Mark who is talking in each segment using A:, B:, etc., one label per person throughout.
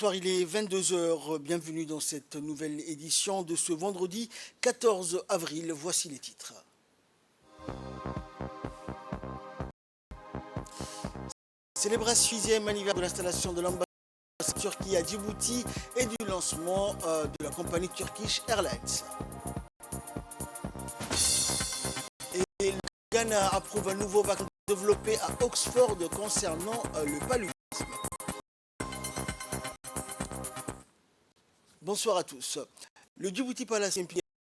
A: Bonsoir, il est 22 heures. Bienvenue dans cette nouvelle édition de ce vendredi 14 avril. Voici les titres. Célébration 6e anniversaire de l'installation de l'ambassade de Turquie à Djibouti et du lancement de la compagnie Turkish Airlines. Et le Ghana approuve un nouveau vaccin développé à Oxford concernant le paludisme. Bonsoir à tous. Le Djibouti Palace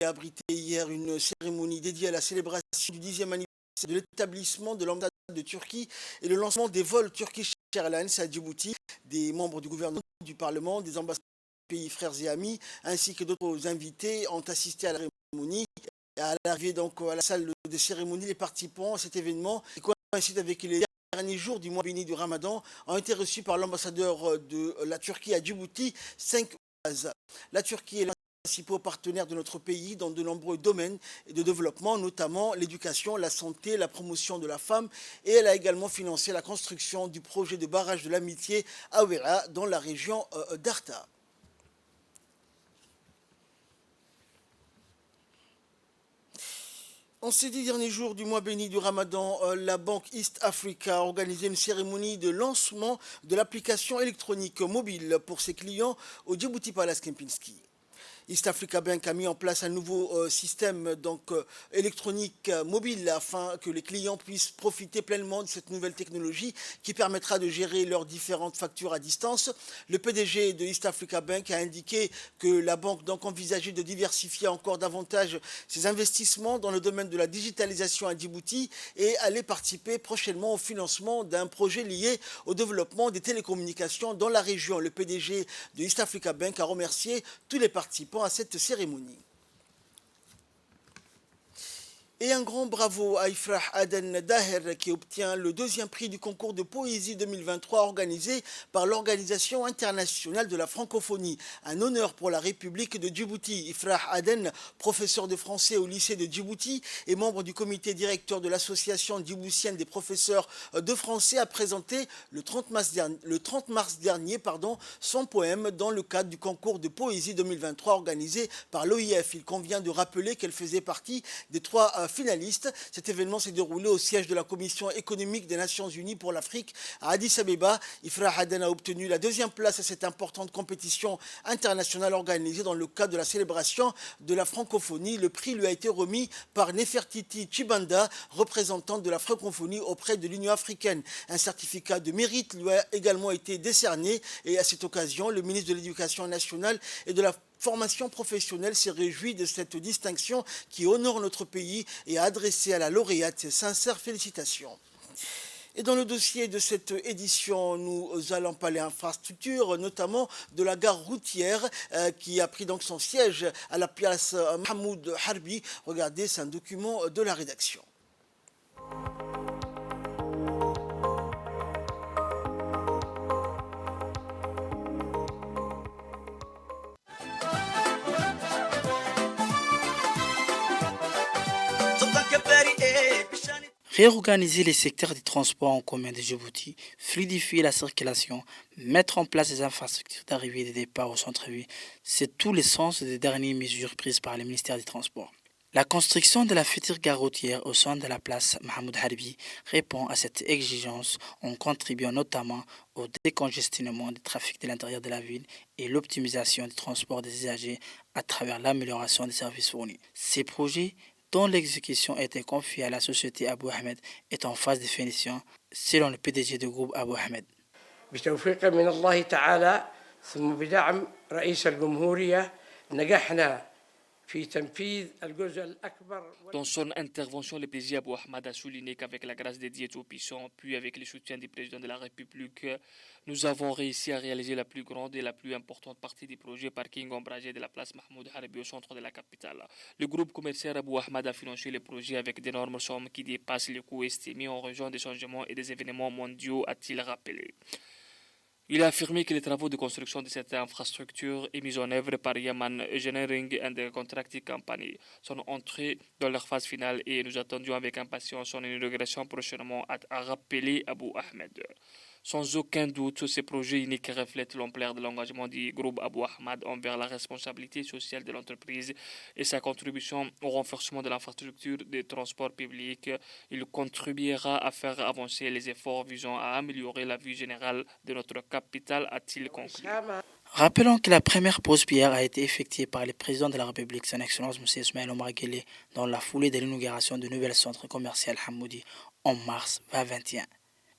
A: a abrité hier une cérémonie dédiée à la célébration du 10e anniversaire de l'établissement de l'ambassade de Turquie et le lancement des vols Turkish Airlines à Djibouti. Des membres du gouvernement, du Parlement, des ambassadeurs des pays frères et amis, ainsi que d'autres invités ont assisté à la cérémonie. À l'arrivée donc à la salle de cérémonie, les participants à cet événement, qui coïncide avec les derniers jours du mois béni du Ramadan, ont été reçus par l'ambassadeur de la Turquie à Djibouti, 5 La Turquie est l'un des principaux partenaires de notre pays dans de nombreux domaines de développement, notamment l'éducation, la santé, la promotion de la femme, et elle a également financé la construction du projet de barrage de l'amitié à Ouera dans la région d'Arta. En ces 10 derniers jours du mois béni du Ramadan, la banque East Africa a organisé une cérémonie de lancement de l'application électronique mobile pour ses clients au Djibouti Palace Kempinski. East Africa Bank a mis en place un nouveau système électronique mobile afin que les clients puissent profiter pleinement de cette nouvelle technologie qui permettra de gérer leurs différentes factures à distance. Le PDG de East Africa Bank a indiqué que la banque envisageait de diversifier encore davantage ses investissements dans le domaine de la digitalisation à Djibouti et allait participer prochainement au financement d'un projet lié au développement des télécommunications dans la région. Le PDG de East Africa Bank a remercié tous les participants à cette cérémonie. Et un grand bravo à Ifrah Aden Daher qui obtient le 2e prix du concours de poésie 2023 organisé par l'Organisation internationale de la francophonie. Un honneur pour la République de Djibouti. Ifrah Aden, professeur de français au lycée de Djibouti et membre du comité directeur de l'association djiboutienne des professeurs de français, a présenté le 30 mars dernier son poème dans le cadre du concours de poésie 2023 organisé par l'OIF. Il convient de rappeler qu'elle faisait partie des 3 finalistes. Cet événement s'est déroulé au siège de la Commission économique des Nations Unies pour l'Afrique à Addis Abeba. Ifrah Aden a obtenu la 2e place à cette importante compétition internationale organisée dans le cadre de la célébration de la francophonie. Le prix lui a été remis par Nefertiti Chibanda, représentante de la francophonie auprès de l'Union africaine. Un certificat de mérite lui a également été décerné et à cette occasion, le ministre de l'Éducation nationale et de la formation professionnelle s'est réjoui de cette distinction qui honore notre pays et a adressé à la lauréate ses sincères félicitations. Et dans le dossier de cette édition, nous allons parler infrastructure, notamment de la gare routière qui a pris donc son siège à la place Mahmoud Harbi. Regardez, c'est un document de la rédaction.
B: Réorganiser les secteurs des transports en commun de Djibouti, fluidifier la circulation, mettre en place des infrastructures d'arrivée et de départ au centre-ville, c'est tout le sens des dernières mesures prises par le ministère des Transports. La construction de la future gare routière au sein de la place Mahmoud Harbi répond à cette exigence en contribuant notamment au décongestionnement du trafic de l'intérieur de la ville et l'optimisation du transport des usagers à travers l'amélioration des services fournis. Ces projets dont l'exécution a été confiée à la société Abou Ahmed est en phase de finition, selon le PDG du groupe Abou Ahmed.
C: بتوفيق من الله تعالى ثم بدعم رئيس الجمهورية نجحنا في تنفيذ الجزء الأكبر.
D: Dans son intervention, le président Abou Ahmed a souligné qu'avec la grâce des dieux tout-puissants, puis avec le soutien du président de la République, nous avons réussi à réaliser la plus grande et la plus importante partie du projet parking ombragé de la place Mahmoud Harbi au centre de la capitale. Le groupe commercial Abou Ahmed a financé le projet avec d'énormes sommes qui dépassent les coûts estimés en raison des changements et des événements mondiaux, a-t-il rappelé. Il a affirmé que les travaux de construction de cette infrastructure et mise en œuvre par Yaman Engineering and Contracting Company sont entrés dans leur phase finale et nous attendions avec impatience son inauguration prochainement, a rappelé Abou Ahmed. Sans aucun doute, ces projets uniques reflètent l'ampleur de l'engagement du groupe Abou Ahmad envers la responsabilité sociale de l'entreprise et sa contribution au renforcement de l'infrastructure des transports publics. Il contribuera à faire avancer les efforts visant à améliorer la vie générale de notre capitale, a-t-il conclu.
B: Rappelons que la première pause pierre a été effectuée par le président de la République, son Excellence M. Ismaël Omar Guelleh, dans la foulée de l'inauguration du nouvel centre commercial Hamoudi en mars 2021.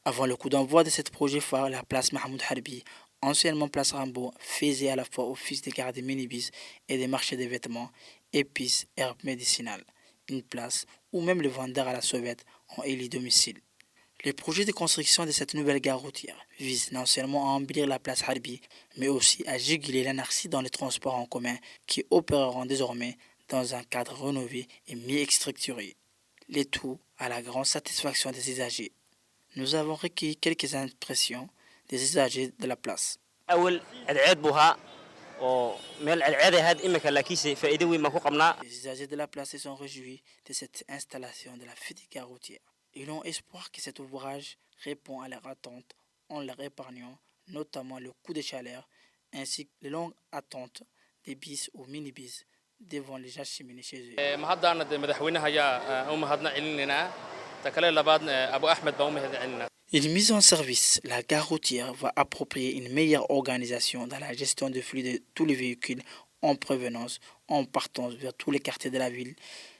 B: Avant le coup d'envoi de ce projet phare, la place Mahmoud Harbi, anciennement place Rambo, faisait à la fois office de gare des minibus et des marchés de vêtements, épices, herbes médicinales. Une place où même les vendeurs à la sauvette ont élu domicile. Les projets de construction de cette nouvelle gare routière visent non seulement à embellir la place Harbi, mais aussi à juguler l'anarchie dans les transports en commun qui opéreront désormais dans un cadre rénové et mieux structuré. Le tout à la grande satisfaction des usagers. Nous avons recueilli quelques impressions des usagers de la place. Les usagers de la place se sont réjouis de cette installation de la future gare routière. Ils ont espoir que cet ouvrage répond à leurs attentes en leur épargnant notamment le coût de chaleur ainsi que les longues attentes des bis ou mini-bis devant les cheminées chez eux. Une mise en service, la gare routière va approprier une meilleure organisation dans la gestion des flux de tous les véhicules en provenance, en partance vers tous les quartiers de la ville,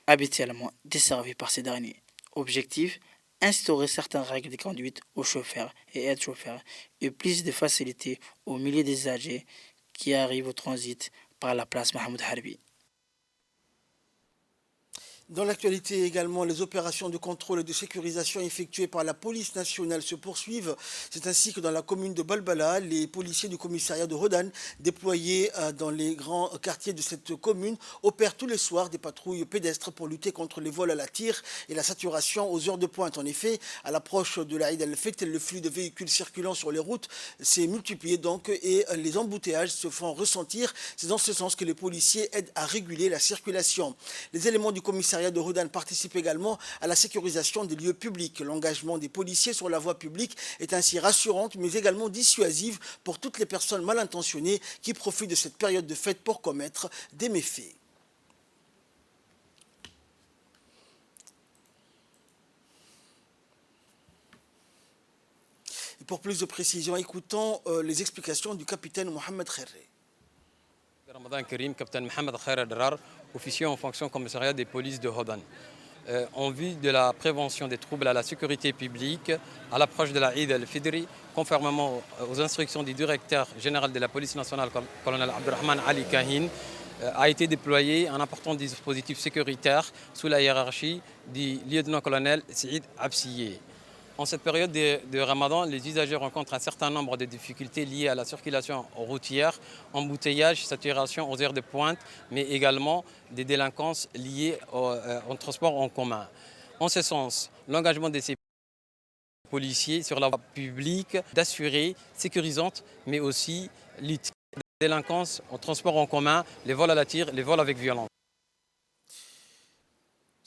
B: habituellement desservis par ces derniers. Objectif, instaurer certaines règles de conduite aux chauffeurs et aides-chauffeurs et plus de facilité aux milliers d'usagers qui arrivent au transit par la place Mahmoud Harbi.
A: Dans l'actualité également, les opérations de contrôle et de sécurisation effectuées par la police nationale se poursuivent. C'est ainsi que dans la commune de Balbala, les policiers du commissariat de Rodane, déployés dans les grands quartiers de cette commune, opèrent tous les soirs des patrouilles pédestres pour lutter contre les vols à la tire et la saturation aux heures de pointe. En effet, à l'approche de l'Aïd al-Fitr, le flux de véhicules circulant sur les routes s'est multiplié donc et les embouteillages se font ressentir. C'est dans ce sens que les policiers aident à réguler la circulation. Les éléments du commissariat de Rodane participe également à la sécurisation des lieux publics. L'engagement des policiers sur la voie publique est ainsi rassurante, mais également dissuasive pour toutes les personnes mal intentionnées qui profitent de cette période de fête pour commettre des méfaits. Et pour plus de précision, écoutons les explications du capitaine Mohamed Kherré.
E: Ramadan Karim, capitaine Mohamed Khair Adrar, officier en fonction commissariat des polices de Hodan. En vue de la prévention des troubles à la sécurité publique, à l'approche de la Eid al-Fidri, conformément aux instructions du directeur général de la police nationale, colonel Abdurrahman Ali Kahin, a été déployé un important dispositif sécuritaire sous la hiérarchie du lieutenant-colonel Saïd Absiye. En cette période de Ramadan, les usagers rencontrent un certain nombre de difficultés liées à la circulation routière, embouteillage, saturation aux heures de pointe, mais également des délinquances liées au transport en commun. En ce sens, l'engagement de ces policiers sur la voie publique d'assurer sécurisante, mais aussi lutte contre la délinquance au transport en commun, les vols à la tire, les vols avec violence.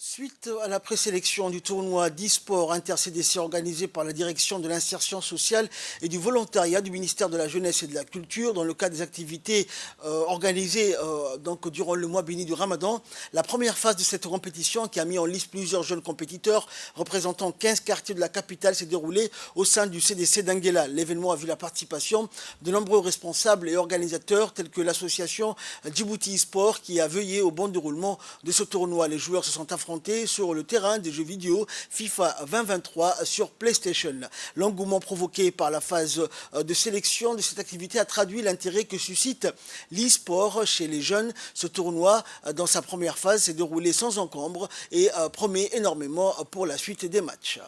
A: Suite à la présélection du tournoi d'e-sport inter-CDC organisé par la direction de l'insertion sociale et du volontariat du ministère de la Jeunesse et de la Culture dans le cadre des activités organisées donc durant le mois béni du Ramadan, la première phase de cette compétition qui a mis en lice plusieurs jeunes compétiteurs représentant 15 quartiers de la capitale s'est déroulée au sein du CDC d'Anguela. L'événement a vu la participation de nombreux responsables et organisateurs tels que l'association Djibouti e-sport qui a veillé au bon déroulement de ce tournoi. Les joueurs se sont affrontés sur le terrain des jeux vidéo FIFA 2023 sur PlayStation. L'engouement provoqué par la phase de sélection de cette activité a traduit l'intérêt que suscite l'e-sport chez les jeunes. Ce tournoi, dans sa première phase, s'est déroulé sans encombre et promet énormément pour la suite des matchs.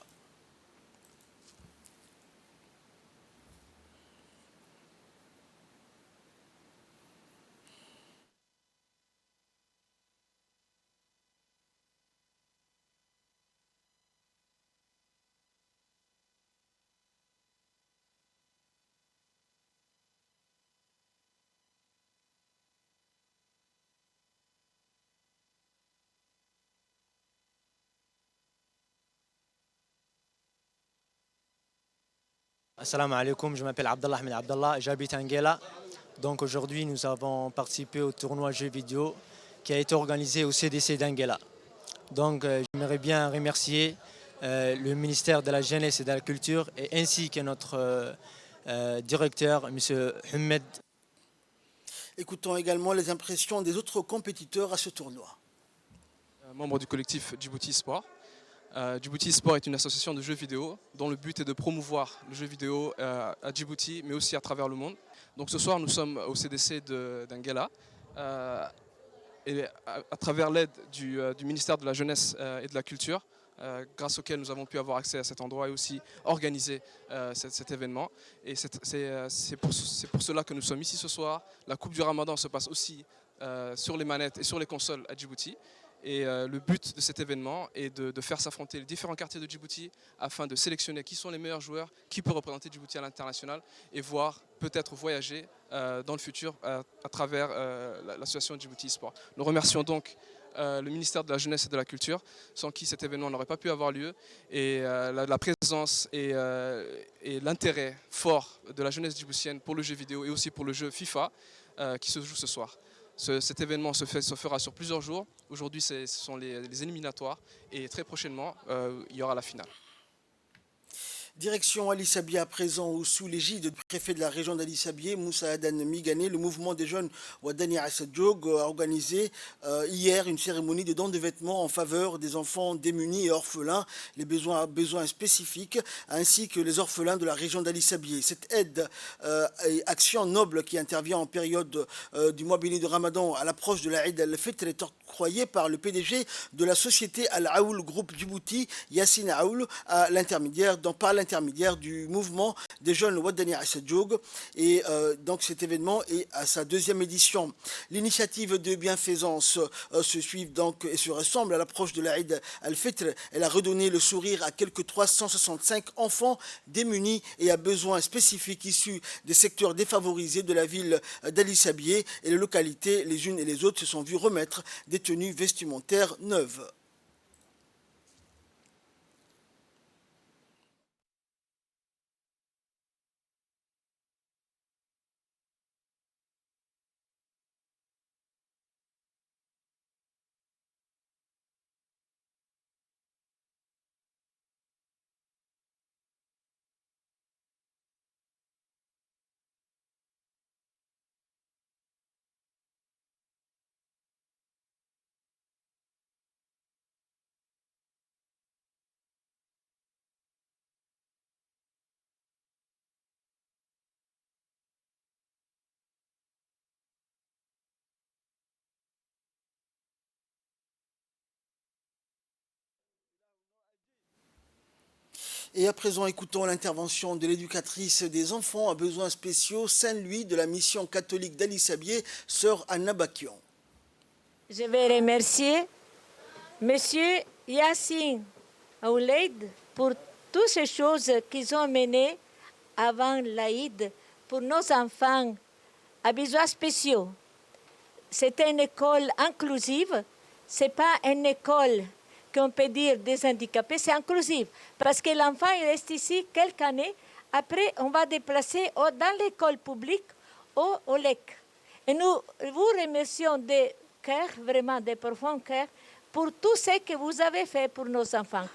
F: Assalamu alaikum, je m'appelle Abdallah Ahmed Abdallah, j'habite à Nguela. Donc aujourd'hui, nous avons participé au tournoi jeux vidéo qui a été organisé au CDC d'Anguela. Donc j'aimerais bien remercier le ministère de la Jeunesse et de la Culture et ainsi que notre directeur, M. Ahmed.
A: Écoutons également les impressions des autres compétiteurs à ce tournoi.
G: Membre du collectif Djibouti Sport. Djibouti Sport est une association de jeux vidéo dont le but est de promouvoir le jeu vidéo à Djibouti, mais aussi à travers le monde. Donc ce soir, nous sommes au CDC d'Anguela et à travers l'aide du ministère de la Jeunesse et de la Culture, grâce auquel nous avons pu avoir accès à cet endroit et aussi organiser cet événement. Et c'est pour cela que nous sommes ici ce soir. La Coupe du Ramadan se passe aussi sur les manettes et sur les consoles à Djibouti. Et le but de cet événement est de faire s'affronter les différents quartiers de Djibouti afin de sélectionner qui sont les meilleurs joueurs, qui peut représenter Djibouti à l'international et voir peut-être voyager dans le futur à travers l'association Djibouti Sport. Nous remercions donc le ministère de la Jeunesse et de la Culture, sans qui cet événement n'aurait pas pu avoir lieu, et la présence et l'intérêt fort de la jeunesse djiboutienne pour le jeu vidéo et aussi pour le jeu FIFA qui se joue ce soir. Cet événement se fera sur plusieurs jours. Aujourd'hui, ce sont les éliminatoires et très prochainement, il y aura la finale.
A: Direction Ali Sabié à présent, où sous l'égide du préfet de la région d'Ali Sabié, Moussa Adan Migane, le mouvement des jeunes Wadani Assadjog a organisé hier une cérémonie de don de vêtements en faveur des enfants démunis et orphelins, les besoins spécifiques, ainsi que les orphelins de la région d'Ali Sabié. Cette aide et action noble qui intervient en période du mois béni de Ramadan à l'approche de la Eid al-Fitr est octroyée par le PDG de la société Al-Aoul Group Djibouti, Yassine Aoul, par l'intermédiaire du mouvement des jeunes Wadani Assadjoug. Et donc cet événement est à sa deuxième édition. L'initiative de bienfaisance se suit donc et se ressemble à l'approche de la Eid al-Fitr. Elle a redonné le sourire à quelques 365 enfants démunis et à besoins spécifiques issus des secteurs défavorisés de la ville d'Ali Sabié, et les localités, les unes et les autres, se sont vues remettre des tenues vestimentaires neuves. Et à présent, écoutons l'intervention de l'éducatrice des enfants à besoins spéciaux Saint-Louis de la mission catholique d'Ali Sabié, sœur Anna Bakian.
H: Je vais remercier Monsieur Yassine Aouled pour toutes ces choses qu'ils ont menées avant l'Aïd pour nos enfants à besoins spéciaux. C'est une école inclusive, ce n'est pas une école qu'on peut dire des handicapés, c'est inclusif. Parce que l'enfant il reste ici quelques années, après on va déplacer dans l'école publique au LEC. Et nous vous remercions de cœur, vraiment de profond cœur, pour tout ce que vous avez fait pour nos enfants.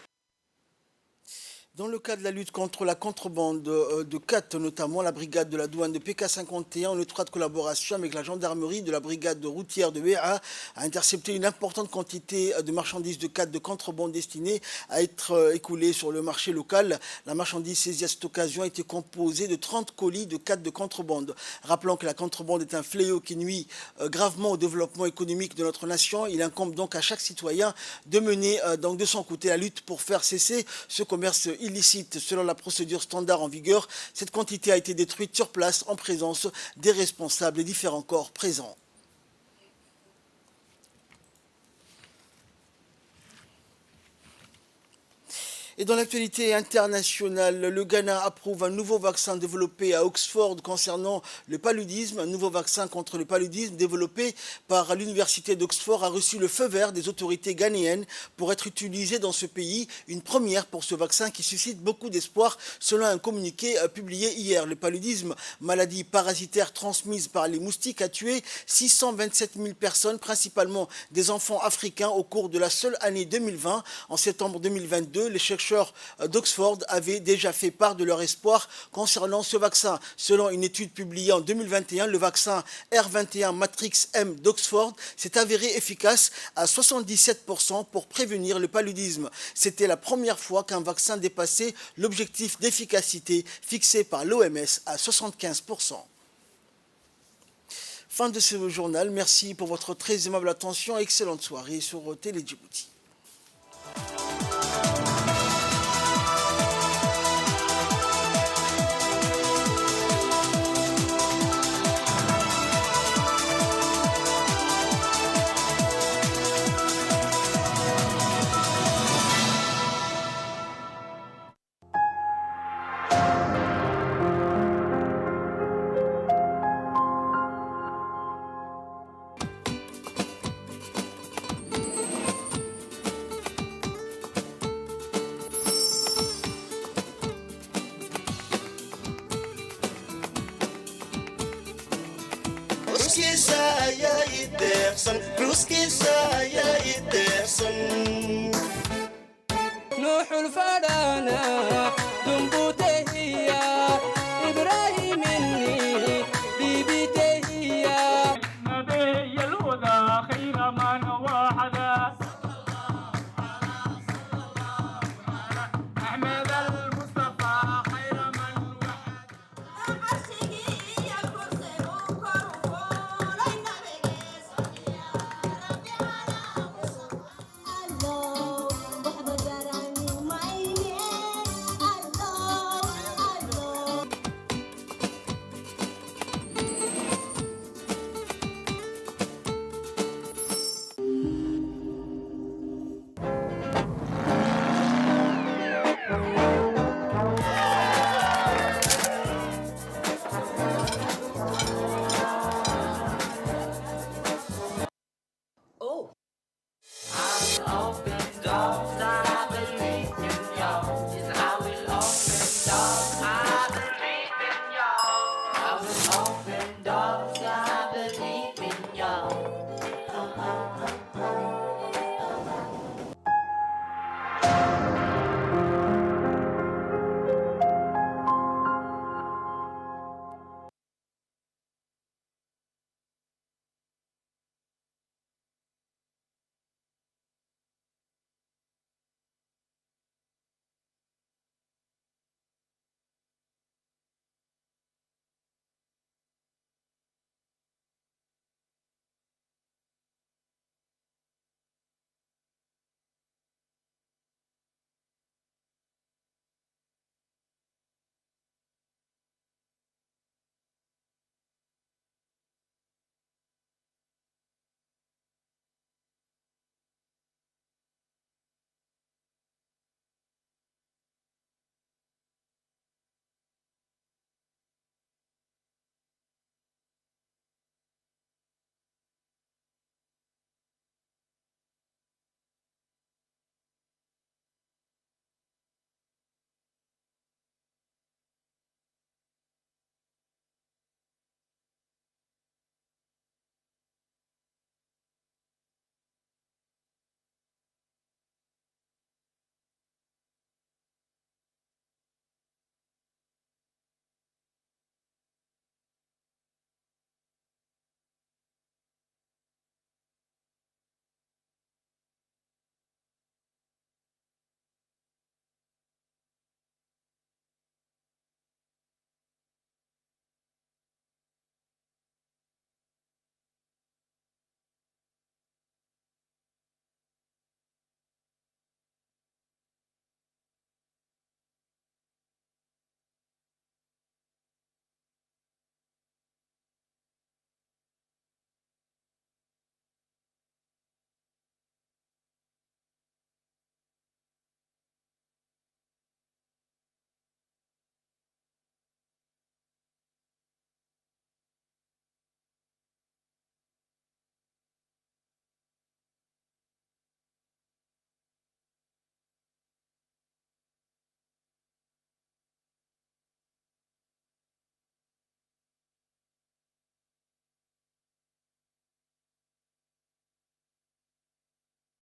A: Dans le cadre de la lutte contre la contrebande de CAT, notamment la brigade de la douane de PK51, en étroite collaboration avec la gendarmerie de la brigade routière de Béa, a intercepté une importante quantité de marchandises de CAT de contrebande destinées à être écoulées sur le marché local. La marchandise saisie à cette occasion était composée de 30 colis de CAT de contrebande. Rappelant que la contrebande est un fléau qui nuit gravement au développement économique de notre nation, il incombe donc à chaque citoyen de mener donc de son côté la lutte pour faire cesser ce commerce illicite. Selon la procédure standard en vigueur, cette quantité a été détruite sur place en présence des responsables des différents corps présents. Et dans l'actualité internationale, le Ghana approuve un nouveau vaccin développé à Oxford concernant le paludisme. Un nouveau vaccin contre le paludisme développé par l'université d'Oxford a reçu le feu vert des autorités ghanéennes pour être utilisé dans ce pays. Une première pour ce vaccin qui suscite beaucoup d'espoir selon un communiqué publié hier. Le paludisme, maladie parasitaire transmise par les moustiques, a tué 627 000 personnes, principalement des enfants africains au cours de la seule année 2020. En septembre 2022, les chercheurs d'Oxford avaient déjà fait part de leur espoir concernant ce vaccin. Selon une étude publiée en 2021, le vaccin R21 Matrix M d'Oxford s'est avéré efficace à 77% pour prévenir le paludisme. C'était la première fois qu'un vaccin dépassait l'objectif d'efficacité fixé par l'OMS à 75%. Fin de ce journal. Merci pour votre très aimable attention. Excellente soirée sur Télé Djibouti.
I: نوح الفدانا دنبوت